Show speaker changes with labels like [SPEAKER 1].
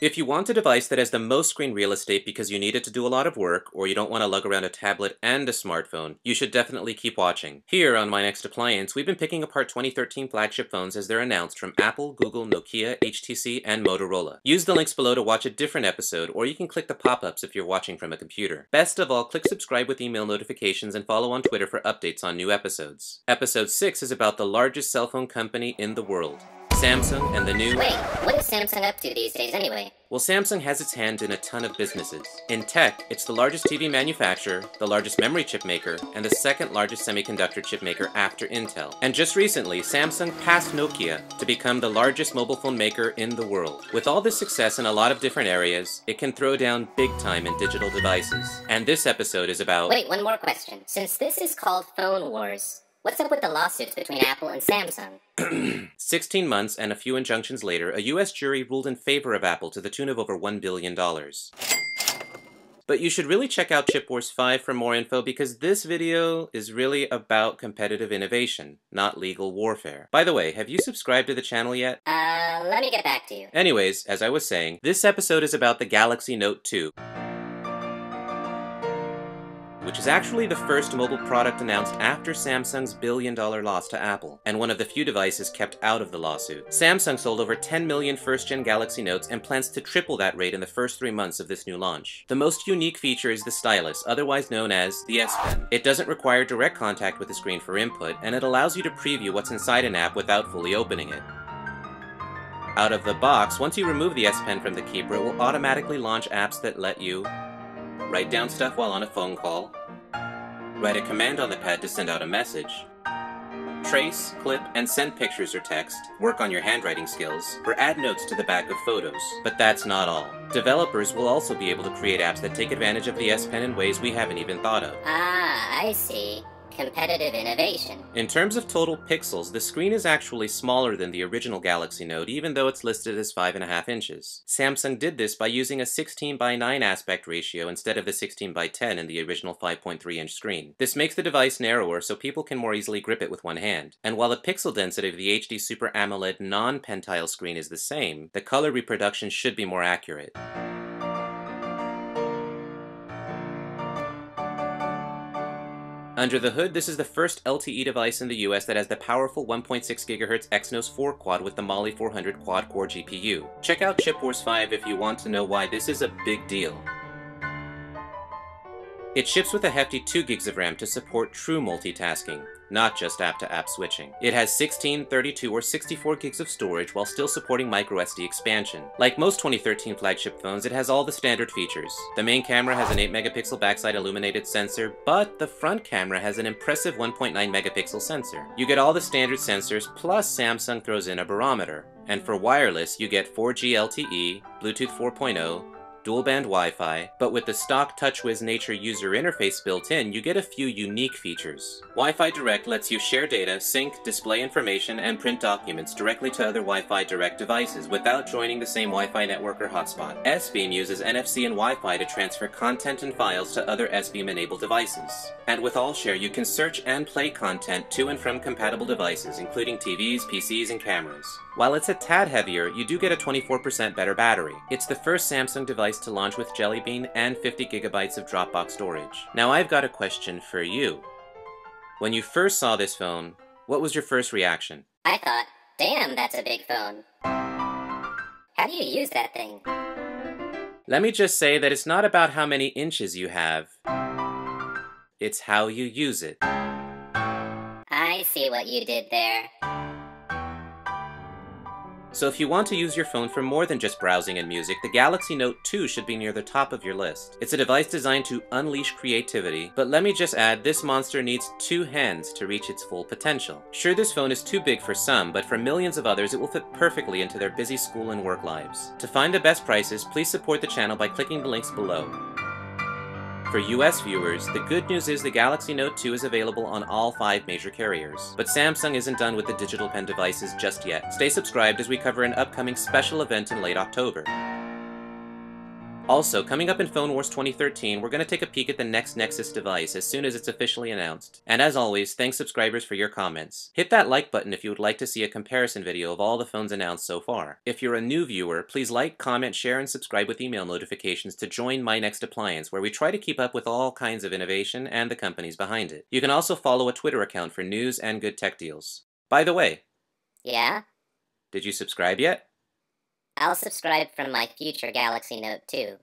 [SPEAKER 1] If you want a device that has the most screen real estate because you need it to do a lot of work, or you don't want to lug around a tablet and a smartphone, you should definitely keep watching. Here on My Next Appliance, we've been picking apart 2013 flagship phones as they're announced from Apple, Google, Nokia, HTC, and Motorola. Use the links below to watch a different episode, or you can click the pop-ups if you're watching from a computer. Best of all, click subscribe with email notifications and follow on Twitter for updates on new episodes. Episode 6 is about the largest cell phone company in the world, Samsung and the new...
[SPEAKER 2] Wait, what is Samsung up to these days anyway?
[SPEAKER 1] Well, Samsung has its hand in a ton of businesses. In tech, it's the largest TV manufacturer, the largest memory chip maker, and the second largest semiconductor chip maker after Intel. And just recently, Samsung passed Nokia to become the largest mobile phone maker in the world. With all this success in a lot of different areas, it can throw down big time in digital devices. And this episode is about...
[SPEAKER 2] Wait, one more question. Since this is called Phone Wars, what's up with the lawsuits between Apple and Samsung?
[SPEAKER 1] 16 months and a few injunctions later, a US jury ruled in favor of Apple to the tune of over $1 billion. But you should really check out Chip Wars 5 for more info because this video is really about competitive innovation, not legal warfare. By the way, have you subscribed to the channel yet?
[SPEAKER 2] Let me get back to you.
[SPEAKER 1] Anyways, as I was saying, this episode is about the Galaxy Note 2. Which is actually the first mobile product announced after Samsung's billion-dollar loss to Apple, and one of the few devices kept out of the lawsuit. Samsung sold over 10 million first-gen Galaxy Notes and plans to triple that rate in the first 3 months of this new launch. The most unique feature is the stylus, otherwise known as the S Pen. It doesn't require direct contact with the screen for input, and it allows you to preview what's inside an app without fully opening it. Out of the box, once you remove the S Pen from the keeper, it will automatically launch apps that let you write down stuff while on a phone call, write a command on the pad to send out a message, trace, clip, and send pictures or text, work on your handwriting skills, or add notes to the back of photos. But that's not all. Developers will also be able to create apps that take advantage of the S Pen in ways we haven't even thought of.
[SPEAKER 2] Ah, I see. Competitive innovation.
[SPEAKER 1] In terms of total pixels, the screen is actually smaller than the original Galaxy Note, even though it's listed as 5.5 inches. Samsung did this by using a 16:9 aspect ratio instead of the 16:10 in the original 5.3-inch screen. This makes the device narrower so people can more easily grip it with one hand. And while the pixel density of the HD Super AMOLED non-pentile screen is the same, the color reproduction should be more accurate. Under the hood, this is the first LTE device in the US that has the powerful 1.6 GHz Exynos 4 quad with the Mali 400 quad-core GPU. Check out Chip Wars 5 if you want to know why this is a big deal. It ships with a hefty 2 gigs of RAM to support true multitasking, not just app-to-app switching. It has 16, 32, or 64 gigs of storage while still supporting microSD expansion. Like most 2013 flagship phones, it has all the standard features. The main camera has an 8-megapixel backside illuminated sensor, but the front camera has an impressive 1.9 megapixel sensor. You get all the standard sensors, plus Samsung throws in a barometer. And for wireless, you get 4G LTE, Bluetooth 4.0, dual-band Wi-Fi, but with the stock TouchWiz Nature user interface built in, you get a few unique features. Wi-Fi Direct lets you share data, sync, display information, and print documents directly to other Wi-Fi Direct devices without joining the same Wi-Fi network or hotspot. S-Beam uses NFC and Wi-Fi to transfer content and files to other S-Beam-enabled devices. And with AllShare, you can search and play content to and from compatible devices, including TVs, PCs, and cameras. While it's a tad heavier, you do get a 24% better battery. It's the first Samsung device to launch with Jelly Bean and 50 gigabytes of Dropbox storage. Now I've got a question for you. When you first saw this phone, what was your first reaction?
[SPEAKER 2] I thought, damn, that's a big phone. How do you use that thing?
[SPEAKER 1] Let me just say that it's not about how many inches you have. It's how you use it.
[SPEAKER 2] I see what you did there.
[SPEAKER 1] So if you want to use your phone for more than just browsing and music, the Galaxy Note 2 should be near the top of your list. It's a device designed to unleash creativity, but let me just add, this monster needs 2 hands to reach its full potential. Sure, this phone is too big for some, but for millions of others, it will fit perfectly into their busy school and work lives. To find the best prices, please support the channel by clicking the links below. For US viewers, the good news is the Galaxy Note 2 is available on all 5 major carriers. But Samsung isn't done with the digital pen devices just yet. Stay subscribed as we cover an upcoming special event in late October. Also, coming up in Phone Wars 2013, we're going to take a peek at the next Nexus device as soon as it's officially announced. And as always, thanks subscribers for your comments. Hit that like button if you would like to see a comparison video of all the phones announced so far. If you're a new viewer, please like, comment, share, and subscribe with email notifications to join My Next Appliance, where we try to keep up with all kinds of innovation and the companies behind it. You can also follow a Twitter account for news and good tech deals. By the way,
[SPEAKER 2] Yeah?
[SPEAKER 1] did you subscribe yet?
[SPEAKER 2] I'll subscribe from my future Galaxy Note 2.